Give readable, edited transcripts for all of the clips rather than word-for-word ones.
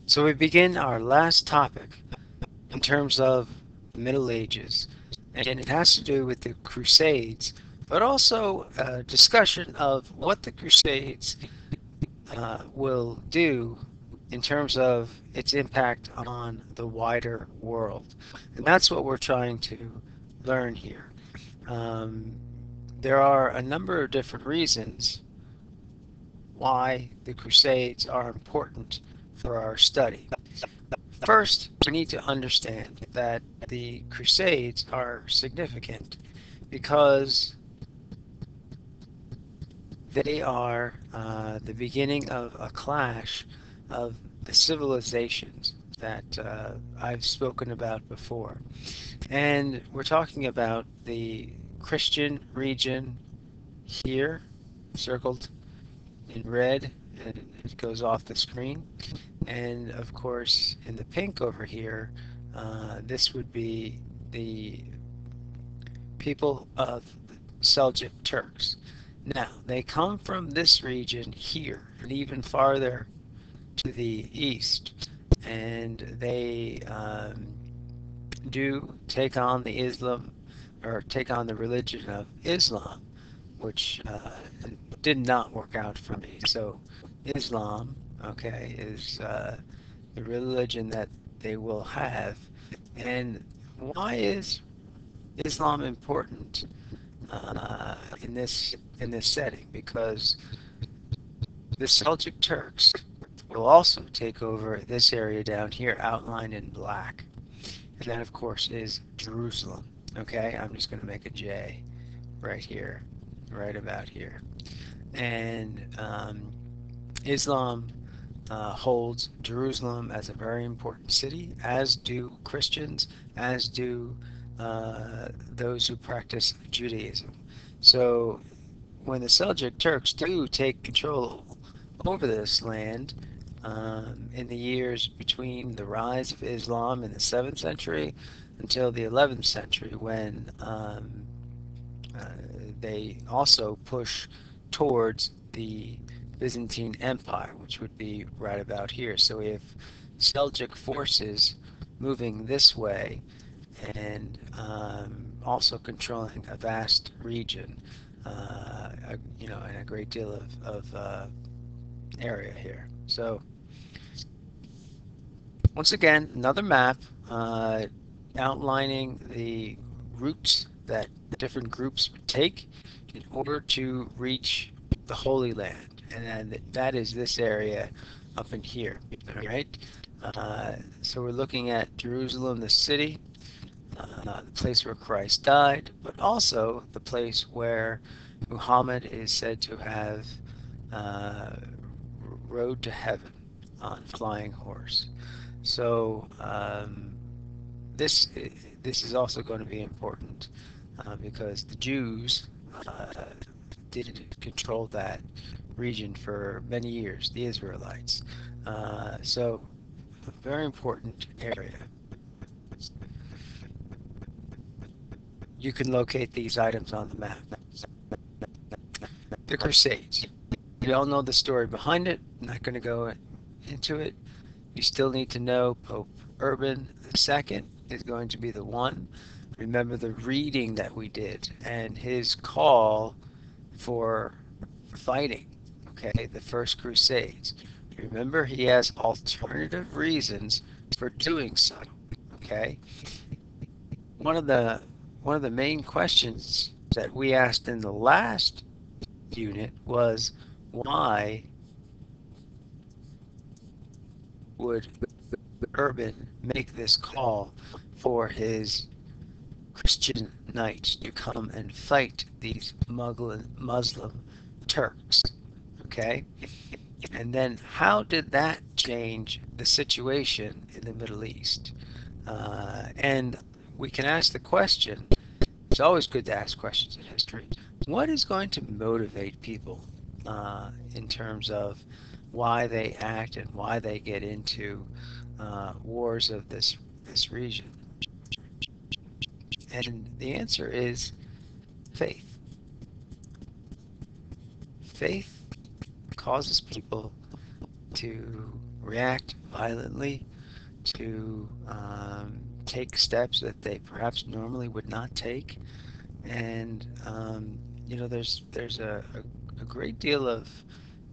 So we begin our last topic in terms of the Middle Ages, and it has to do with the Crusades, but also a discussion of what the Crusades will do in terms of its impact on the wider world. And that's what we're trying to learn here. Um, there are a number of different reasons why the Crusades are important for our study. First, we need to understand that the Crusades are significant because they are the beginning of a clash of the civilizations that I've spoken about before. And we're talking about the Christian region here, circled in red, and it goes off the screen. And of course, in the pink over here, this would be the people of Seljuk Turks. Now, they come from this region here, and even farther to the east, and they do take on the Islam, or take on the religion of Islam, which did not work out for me. So, Islam, okay, is the religion that they will have. And why is Islam important in this setting? Because the Seljuk Turks will also take over this area down here, outlined in black, and that, of course, is Jerusalem. Okay, I'm just going to make a J right here, right about here, and Islam holds Jerusalem as a very important city, as do Christians, as do those who practice Judaism. So when the Seljuk Turks do take control over this land in the years between the rise of Islam in the 7th century until the 11th century, when uh, they also push towards the Byzantine Empire, which would be right about here. So we have Seljuk forces moving this way and also controlling a vast region, and a great deal of area here. So once again, another map uh, outlining the routes that different groups would take in order to reach the Holy Land, and then that is this area up in here. All right. So we're looking at Jerusalem, the city, the place where Christ died, but also the place where Muhammad is said to have uh, rode to heaven on a flying horse. So this this is also going to be important because the Jews did control that region for many years, the Israelites. So a very important area. You can locate these items on the map. The Crusades. We all know the story behind it. I'm not going to go into it. You still need to know Pope Urban II is going to be the one. Remember the reading that we did and his call for fighting, okay, the First Crusades. Remember, he has alternative reasons for doing so, okay? One of the one of the main questions that we asked in the last unit was why would Urban make this call for his Christian knights to come and fight these Muslim Turks? Okay? And then how did that change the situation in the Middle East? And we can ask the question, it's always good to ask questions in history. What is going to motivate people in terms of why they act and why they get into wars of this region? And the answer is faith. Faith causes people to react violently, to take steps that they perhaps normally would not take. And there's a great deal of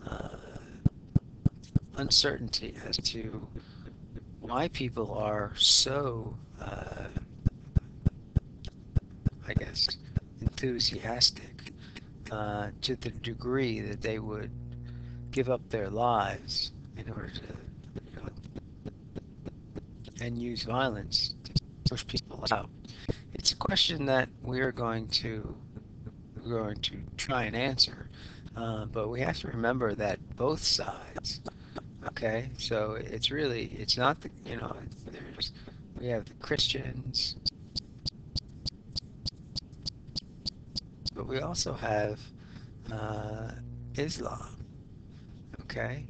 uh, uncertainty as to why people are so, I guess, enthusiastic to the degree that they would give up their lives in order to, you know, and use violence to push people out. It's a question that we're going to try and answer, but we have to remember that both sides. Okay, so it's not there's we have the Christians, but we also have uh, Islam. Okay,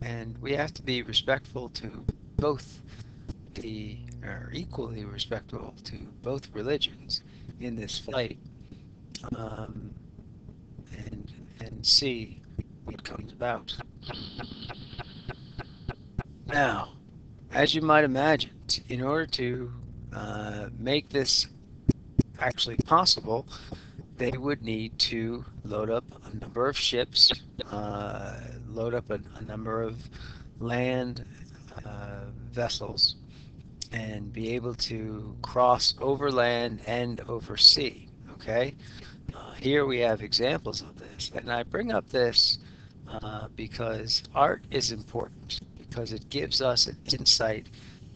and we have to be respectful to both or equally respectful to both religions in this fight, um, and see what comes about. Now, as you might imagine, in order to make this actually possible, they would need to load up a number of ships, load up a number of land vessels, and be able to cross overland and over sea. Okay, here we have examples of this, and I bring up this because art is important because it gives us an insight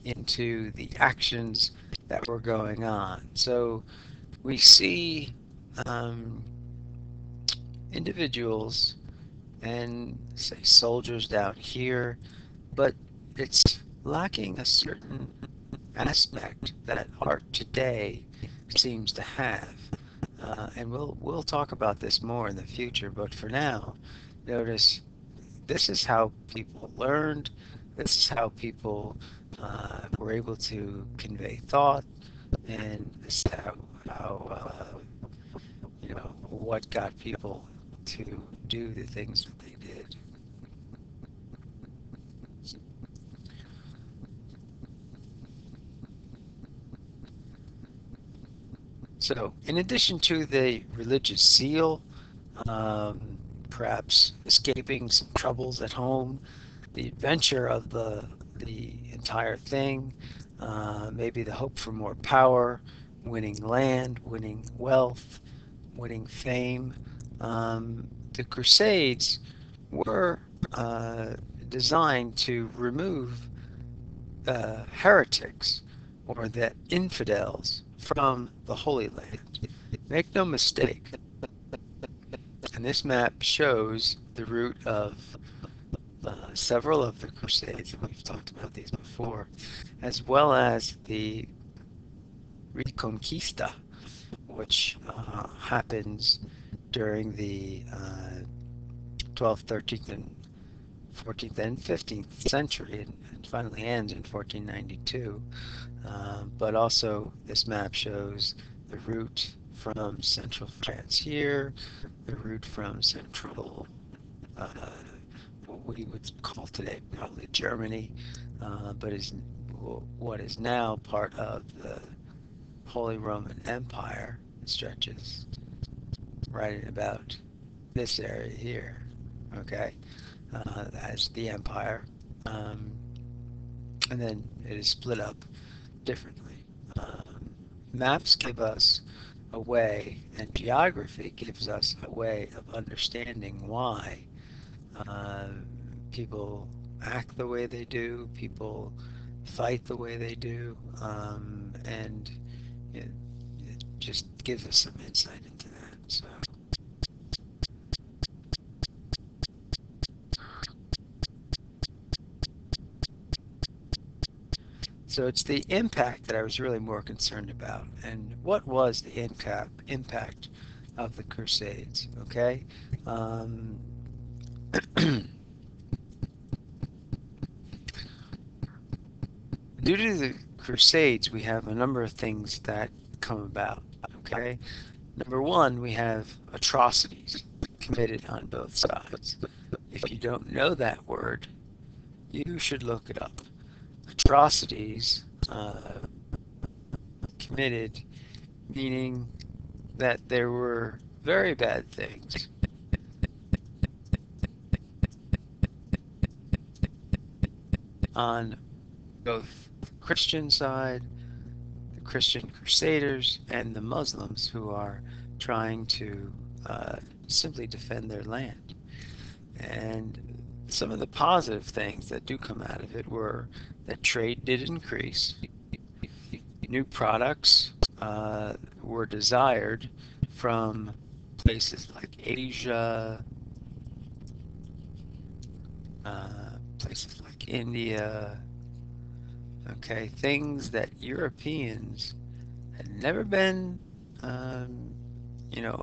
into the actions that were going on. So we see um, individuals and say soldiers down here, but it's lacking a certain aspect that art today seems to have. And we'll talk about this more in the future, but for now, notice this is how people learned. This is how people were able to convey thought, and this is how what got people to do the things that they did. So, in addition to the religious zeal, perhaps escaping some troubles at home, the adventure of the entire thing, maybe the hope for more power, winning land, winning wealth, winning fame. The Crusades were uh, designed to remove heretics or the infidels from the Holy Land. Make no mistake, and this map shows the route of several of the Crusades, and we've talked about these before, as well as the Reconquista, which happens during the 12th, 13th, and 14th and 15th century, and finally ends in 1492. But also, this map shows the route from central France here, the route from central, uh, what we would call today probably Germany, but is what is now part of the Holy Roman Empire. It stretches right in about this area here, okay, as the empire. Um, and then it is split up differently. Maps give us a way, and geography gives us a way of understanding why uh, people act the way they do, people fight the way they do, and it, it just gives us some insight into that. So it's the impact that I was really more concerned about. And what was the impact of the Crusades? Okay. Um, Due to the Crusades, we have a number of things that come about. Okay. Number one, we have atrocities committed on both sides. If you don't know that word, you should look it up. Atrocities committed, meaning that there were very bad things on both the Christian side, the Christian Crusaders, and the Muslims who are trying to uh, simply defend their land. And some of the positive things that do come out of it were that trade did increase, new products were desired from places like Asia, places like India, okay, things that Europeans had never been, um,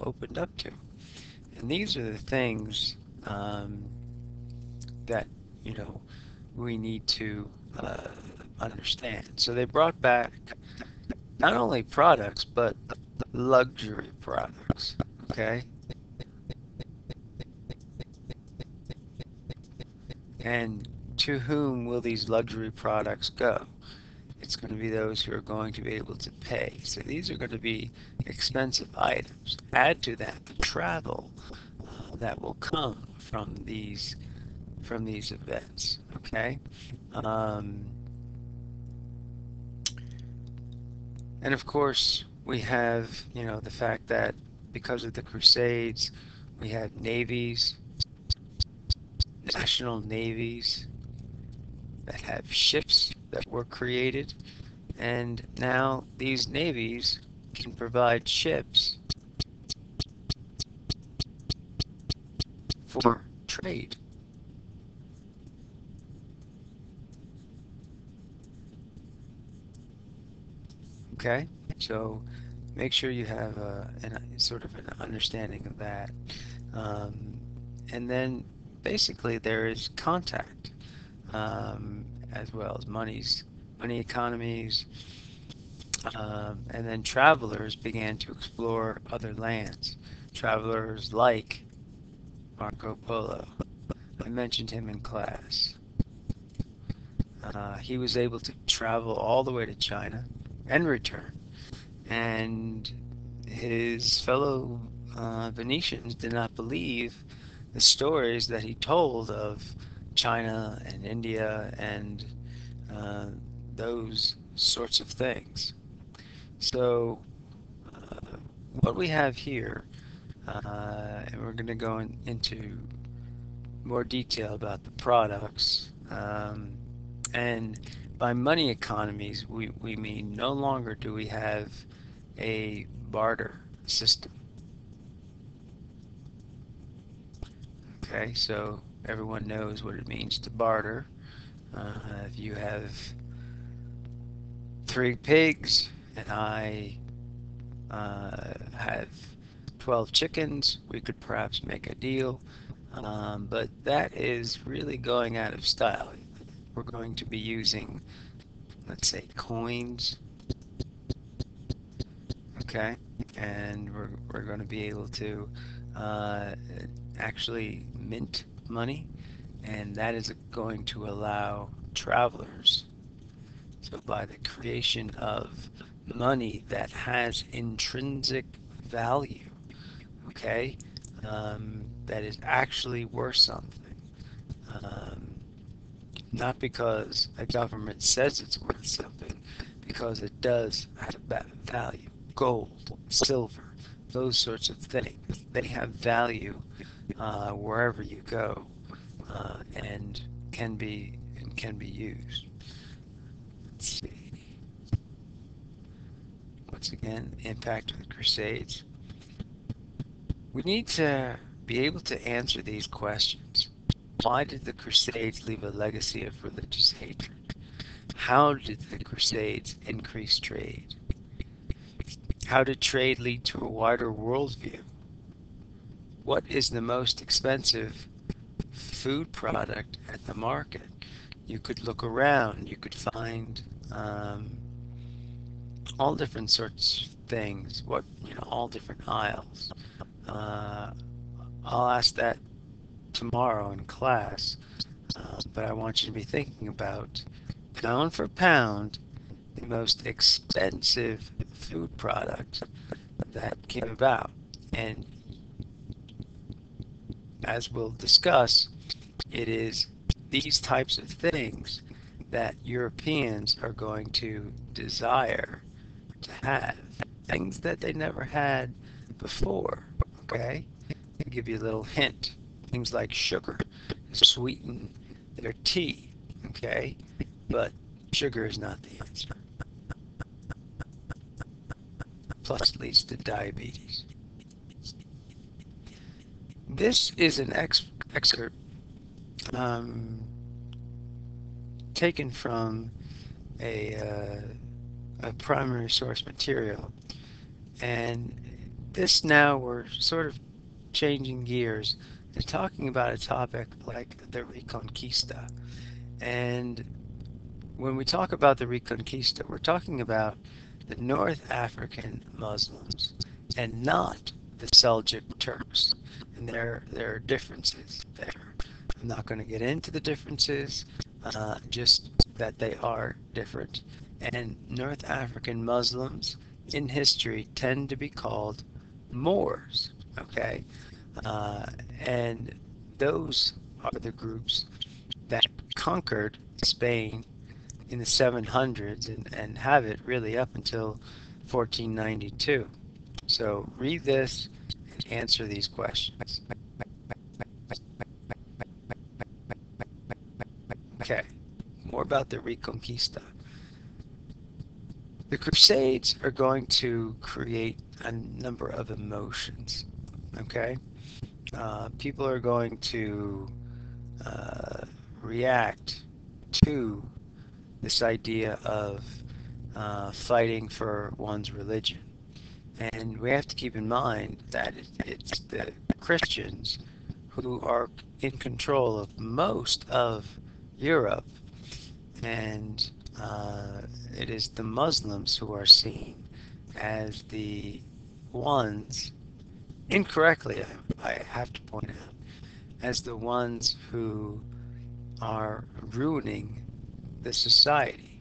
opened up to. And these are the things um, that, you know, we need to understand. So they brought back not only products, but luxury products, okay? And to whom will these luxury products go? It's going to be those who are going to be able to pay. So these are going to be expensive items. Add to that the travel that will come from these events. Okay, um, and of course we have the fact that because of the Crusades, we had navies, national navies that have ships that were created, and now these navies can provide ships for trade. Okay, so make sure you have sort of an understanding of that, um, and then basically there is contact as well as money economies, and then travelers began to explore other lands. Travelers like Marco Polo. I mentioned him in class. He was able to travel all the way to China and return. And his fellow Venetians did not believe the stories that he told of China and India and uh, those sorts of things. So, uh, what we have here, and we're going to go into more detail about the products. And by money economies, we mean no longer do we have a barter system. Okay, so everyone knows what it means to barter. If you have 3 pigs and I have 12 chickens, we could perhaps make a deal. But that is really going out of style. We're going to be using, let's say, coins, okay? And we're going to be able to uh, actually mint money, and that is going to allow travelers, so by the creation of money that has intrinsic value, okay, that is actually worth something. Um, Not because a government says it's worth something, because it does have a value. Gold, silver, those sorts of things, they have value wherever you go, and can be used. Let's see. Once again, impact of the Crusades. We need to be able to answer these questions. Why did the Crusades leave a legacy of religious hatred? How did the Crusades increase trade? How did trade lead to a wider worldview? What is the most expensive food product at the market? You could look around, you could find all different sorts of things, all different aisles. Uh, I'll ask that tomorrow in class, but I want you to be thinking about, pound for pound, the most expensive food product that came about. And as we'll discuss, it is these types of things that Europeans are going to desire to have, things that they never had before. Okay? I'll give you a little hint. Things like sugar sweeten their tea. Okay? But sugar is not the answer. Plus, it leads to diabetes. This is an excerpt um, taken from a primary source material, and this now we're sort of changing gears and talking about a topic like the Reconquista. And when we talk about the Reconquista, we're talking about the North African Muslims and not the Seljuk Turks. And there are differences there. I'm not going to get into the differences, just that they are different. And North African Muslims in history tend to be called Moors, okay? Uh, and those are the groups that conquered Spain in the 700s and have it really up until 1492. So read this and answer these questions. Okay, more about the Reconquista. The Crusades are going to create a number of emotions. Okay, people are going to uh, react to this idea of fighting for one's religion. And we have to keep in mind that it's the Christians who are in control of most of Europe, and it is the Muslims who are seen as the ones, incorrectly, I have to point out, as the ones who are ruining the society.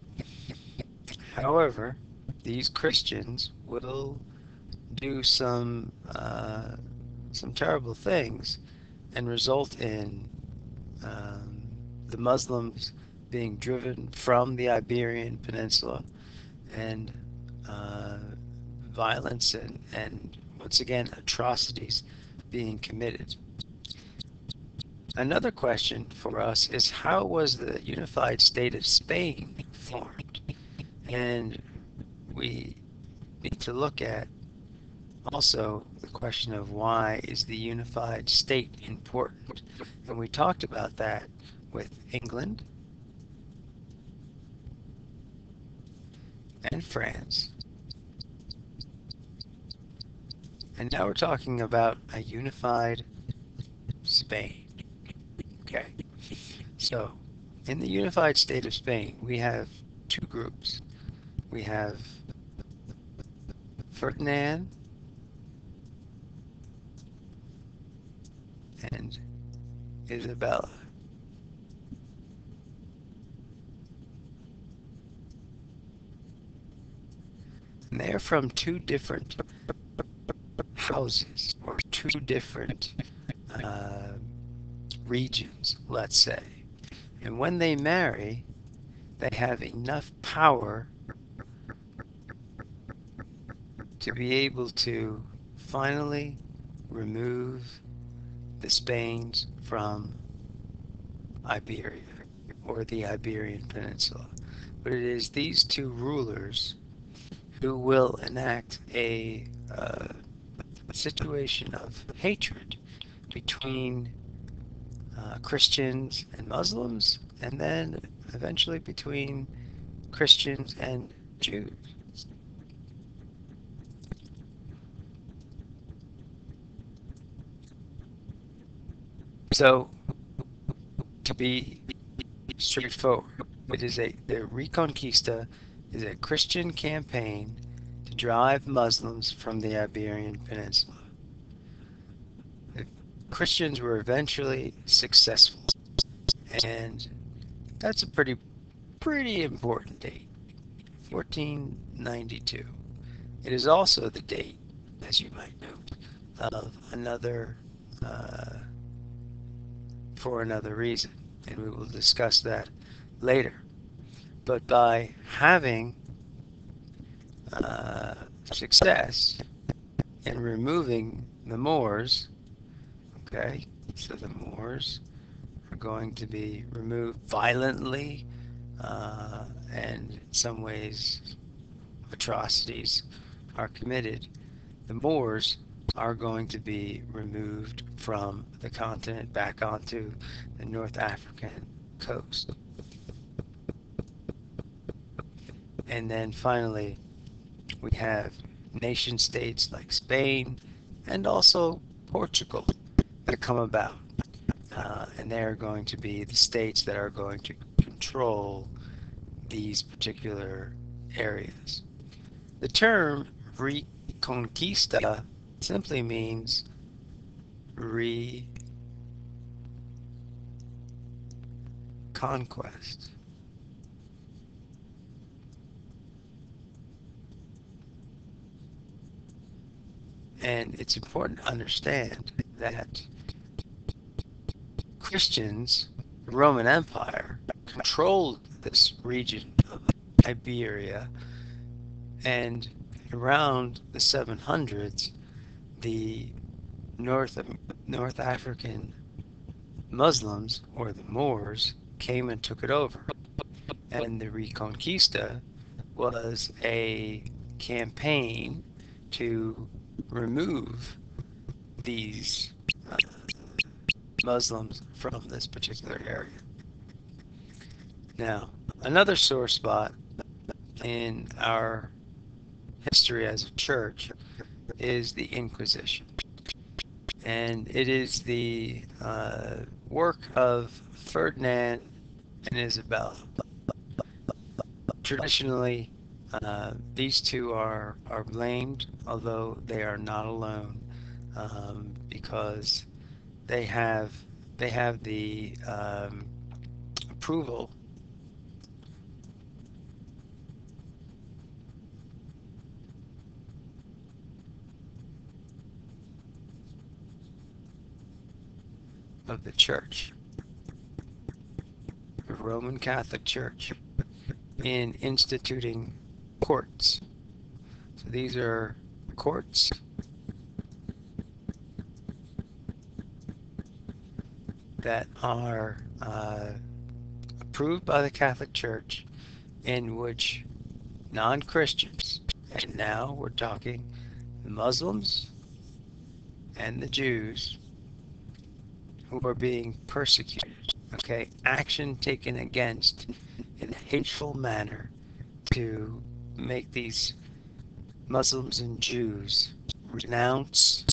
However, these Christians will do some terrible things and result in um, the Muslims being driven from the Iberian Peninsula, and uh, violence and once again atrocities being committed. Another question for us is, how was the unified state of Spain formed? And we need to look at also the question of, why is the unified state important? And we talked about that with England and France. And now we're talking about a unified Spain. Okay. So, in the unified state of Spain, we have two groups. We have Ferdinand and Isabella. And they're from two different houses, or two different uh, regions, let's say. And when they marry, they have enough power to be able to finally remove the Spains from Iberia, or the Iberian Peninsula. But it is these two rulers who will enact a situation of hatred between Christians and Muslims, and then eventually between Christians and Jews. So, to be straightforward, the Reconquista is a Christian campaign to drive Muslims from the Iberian Peninsula. Christians were eventually successful, and that's a pretty important date, 1492. It is also the date, as you might know, of another uh, for another reason, and we will discuss that later. But by having uh, success in removing the Moors, okay, so the Moors are going to be removed violently, and in some ways atrocities are committed. The Moors are going to be removed from the continent back onto the North African coast. And then finally, we have nation states like Spain and also Portugal that come about. And they're going to be the states that are going to control these particular areas. The term Reconquista simply means reconquest. And it's important to understand that Christians, the Roman Empire, controlled this region of Iberia, and around the 700s, the North North African Muslims, or the Moors, came and took it over. And the Reconquista was a campaign to remove these Muslims from this particular area. Now, another sore spot in our history as a church is the Inquisition. And it is the work of Ferdinand and Isabella. Traditionally, these two are blamed, although they are not alone, because they have the approval of the Church, the Roman Catholic Church, in instituting courts. So these are courts that are approved by the Catholic Church, in which non-Christians, and now we're talking the Muslims and the Jews, who are being persecuted, okay, action taken against in a hateful manner to make these Muslims and Jews renounce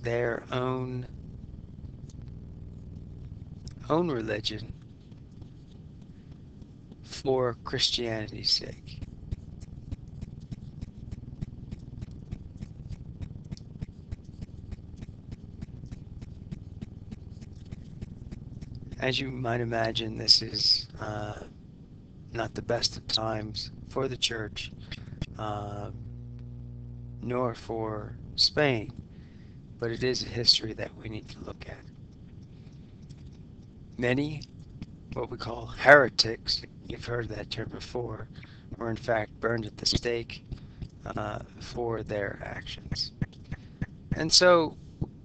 their own religion for Christianity's sake. As you might imagine, this is not the best of times for the church, uh, nor for Spain, but it is a history that we need to look at. Many, what we call heretics, you've heard that term before, were in fact burned at the stake for their actions. And so,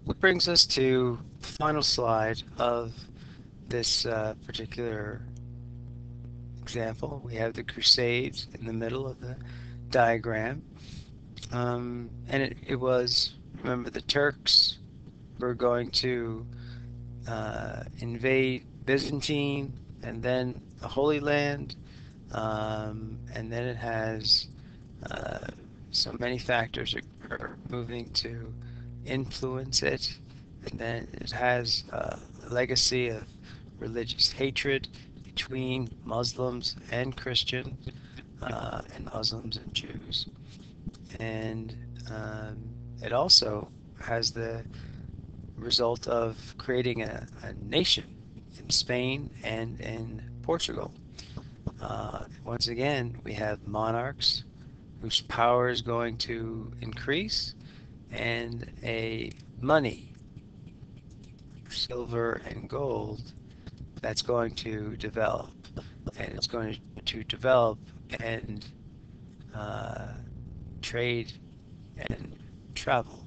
what brings us to the final slide of this particular example. We have the Crusades in the middle of the diagram. And it was, remember, the Turks were going to invade Byzantine and then the Holy Land, and then it has so many factors are moving to influence it, and then it has a legacy of religious hatred between Muslims and Christians, and Muslims and Jews. And it also has the result of creating a nation in Spain and in Portugal. Once again, we have monarchs whose power is going to increase, and a money, silver and gold, that's going to develop. And it's going to develop, and uh, trade and travel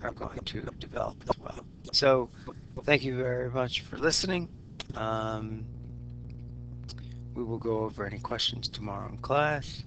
are going to develop as well. So, thank you very much for listening. Um, we will go over any questions tomorrow in class.